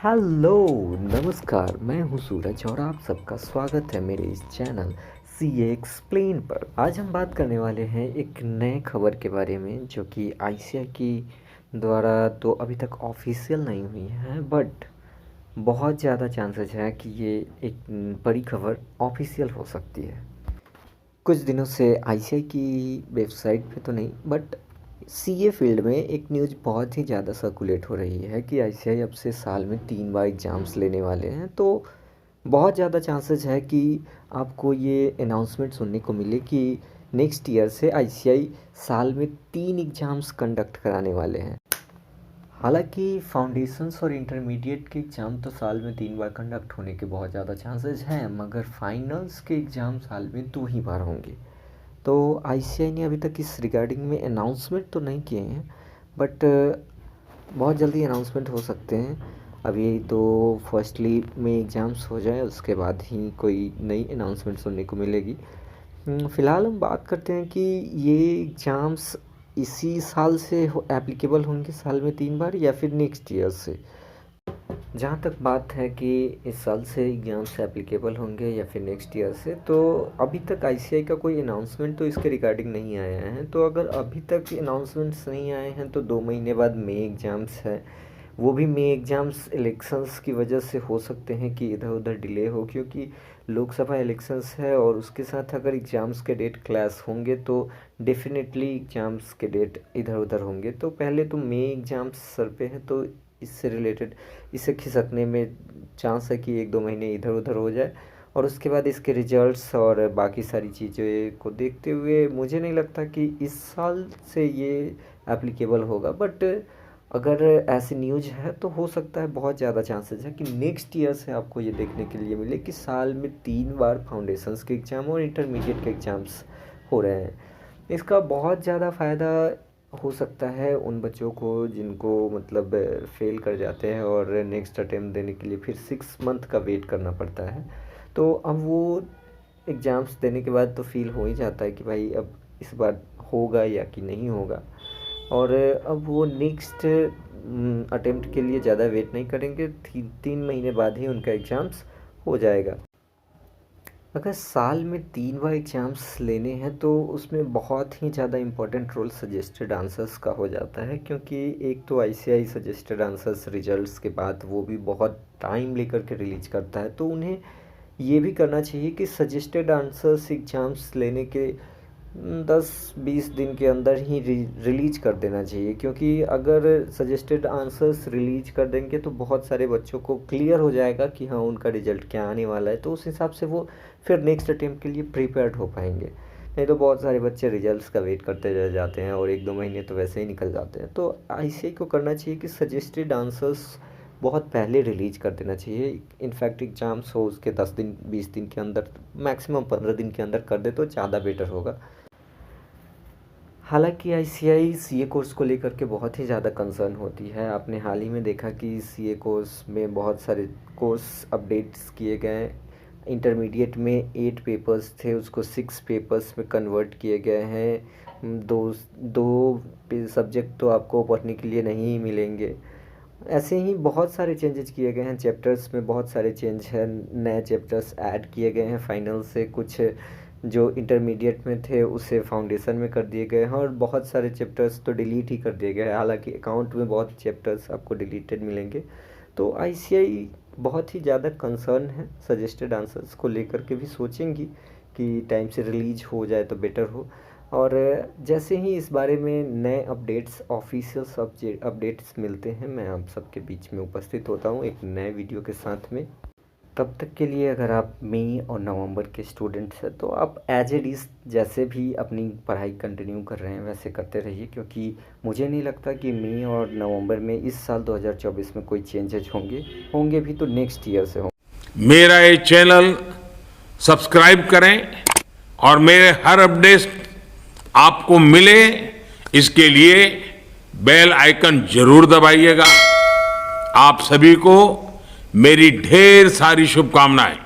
Hello, नमस्कार। मैं हूं सूरज और आप सबका स्वागत है मेरे इस चैनल सीए एक्सप्लेन पर। आज हम बात करने वाले हैं एक नए खबर के बारे में जो कि आईसीएआई की द्वारा तो अभी तक ऑफिशियल नहीं हुई है, बट बहुत ज़्यादा चांसेस है कि ये एक बड़ी खबर ऑफिशियल हो सकती है। कुछ दिनों से आईसीएआई की वेबसाइट पे तो नहीं, बट सीए फील्ड में एक न्यूज़ बहुत ही ज़्यादा सर्कुलेट हो रही है कि आईसीएआई अब से साल में 3 बार एग्ज़ाम्स लेने वाले हैं। तो बहुत ज़्यादा चांसेस है कि आपको ये अनाउंसमेंट सुनने को मिले कि नेक्स्ट ईयर से आईसीएआई साल में 3 एग्ज़ाम्स कंडक्ट कराने वाले हैं। हालांकि फाउंडेशंस और इंटरमीडिएट के एग्ज़ाम तो साल में 3 बार कंडक्ट होने के बहुत ज़्यादा चांसेस हैं, मगर फाइनल्स के एग्ज़ाम साल में 2 ही बार होंगे। तो आईसीएआई ने अभी तक इस रिगार्डिंग में अनाउंसमेंट तो नहीं किए हैं, बट बहुत जल्दी अनाउंसमेंट हो सकते हैं। अभी तो फर्स्टली में एग्ज़ाम्स हो जाए, उसके बाद ही कोई नई अनाउंसमेंट सुनने को मिलेगी। फ़िलहाल हम बात करते हैं कि ये एग्ज़ाम्स इसी साल से एप्लीकेबल होंगे साल में 3 बार, या फिर नेक्स्ट ईयर से। जहाँ तक बात है कि इस साल से एग्ज़ाम्स एप्लीकेबल होंगे या फिर नेक्स्ट ईयर से, तो अभी तक आईसीएआई का कोई अनाउंसमेंट तो इसके रिगार्डिंग नहीं आया है। तो अगर अभी तक अनाउंसमेंट्स नहीं आए हैं तो 2 महीने बाद मई एग्ज़ाम्स है। वो भी मई एग्ज़ाम्स इलेक्शंस की वजह से हो सकते हैं कि इधर उधर डिले हो, क्योंकि लोकसभा इलेक्शंस है और उसके साथ अगर एग्ज़ाम्स के डेट क्लैश होंगे तो डेफिनेटली एग्ज़ाम्स के डेट इधर उधर होंगे। तो पहले तो मई एग्ज़ाम्स सर पे हैं, तो इससे रिलेटेड इसे खिसकने में चांस है कि 1-2 महीने इधर उधर हो जाए। और उसके बाद इसके रिजल्ट्स और बाकी सारी चीज़ें को देखते हुए मुझे नहीं लगता कि इस साल से ये एप्लीकेबल होगा, बट अगर ऐसी न्यूज़ है तो हो सकता है, बहुत ज़्यादा चांसेस है कि नेक्स्ट ईयर से आपको ये देखने के लिए मिले कि साल में 3 बार फाउंडेशंस के एग्ज़ाम और इंटरमीडिएट के एग्ज़ाम्स हो रहे हैं। इसका बहुत ज़्यादा फ़ायदा हो सकता है उन बच्चों को जिनको मतलब फेल कर जाते हैं और नेक्स्ट अटेम्प्ट देने के लिए फिर 6 मंथ का वेट करना पड़ता है। तो अब वो एग्ज़ाम्स देने के बाद तो फील हो ही जाता है कि भाई अब इस बार होगा या कि नहीं होगा, और अब वो नेक्स्ट अटेम्प्ट के लिए ज़्यादा वेट नहीं करेंगे। 3 महीने बाद ही उनका एग्ज़ाम्स हो जाएगा। अगर साल में 3 बार एग्ज़ाम्स लेने हैं तो उसमें बहुत ही ज़्यादा इम्पोर्टेंट रोल सजेस्टेड आंसर्स का हो जाता है, क्योंकि एक तो आईसीएआई सजेस्टेड आंसर्स रिजल्ट्स के बाद वो भी बहुत टाइम लेकर के रिलीज करता है। तो उन्हें ये भी करना चाहिए कि सजेस्टेड आंसर्स एग्ज़ाम्स लेने के 10-20 दिन के अंदर ही रिलीज कर देना चाहिए, क्योंकि अगर सजेस्टेड आंसर्स रिलीज कर देंगे तो बहुत सारे बच्चों को क्लियर हो जाएगा कि हाँ उनका रिज़ल्ट क्या आने वाला है। तो उस हिसाब से वो फिर नेक्स्ट अटेम्प्ट के लिए प्रिपेयर्ड हो पाएंगे। नहीं तो बहुत सारे बच्चे रिजल्ट्स का वेट करते रह जाते हैं और 1-2 महीने तो वैसे ही निकल जाते हैं। तो आईसीएआई को करना चाहिए कि सजेस्टेड आंसर्स बहुत पहले रिलीज कर देना चाहिए। इनफैक्ट एग्ज़ाम्स हो उसके 10 दिन 20 दिन के अंदर, मैक्सिमम 15 दिन के अंदर कर दे तो ज़्यादा बेटर होगा। हालांकि आईसीएआई सीए कोर्स को लेकर के बहुत ही ज़्यादा कंसर्न होती है। आपने हाल ही में देखा कि सीए कोर्स में बहुत सारे कोर्स अपडेट्स किए गए। इंटरमीडिएट में 8 पेपर्स थे, उसको 6 पेपर्स में कन्वर्ट किए गए हैं। दो दो सब्जेक्ट तो आपको पढ़ने के लिए नहीं मिलेंगे। ऐसे ही बहुत सारे चेंजेस किए गए हैं। चैप्टर्स में बहुत सारे चेंज हैं, नए चैप्टर्स ऐड किए गए हैं फाइनल से। कुछ जो इंटरमीडिएट में थे उसे फाउंडेशन में कर दिए गए हैं, और बहुत सारे चैप्टर्स तो डिलीट ही कर दिए गए हैं। हालांकि अकाउंट में बहुत चैप्टर्स आपको डिलीटेड मिलेंगे। तो आईसीएआई बहुत ही ज़्यादा कंसर्न है, सजेस्टेड आंसर्स को लेकर के भी सोचेंगी कि टाइम से रिलीज हो जाए तो बेटर हो। और जैसे ही इस बारे में नए अपडेट्स, ऑफिशियल अपडेट्स मिलते हैं, मैं आप सबके बीच में उपस्थित होता हूँ एक नए वीडियो के साथ में। तब तक के लिए अगर आप मई और नवंबर के स्टूडेंट्स हैं तो आप एज ए डिस जैसे भी अपनी पढ़ाई कंटिन्यू कर रहे हैं वैसे करते रहिए, क्योंकि मुझे नहीं लगता कि मई और नवंबर में इस साल 2024 में कोई चेंजेज होंगे भी तो नेक्स्ट ईयर से होंगे। मेरा ये चैनल सब्सक्राइब करें और मेरे हर अपडेट आपको मिले, इसके लिए बेल आइकन जरूर दबाइएगा। आप सभी को मेरी ढेर सारी शुभकामनाएं।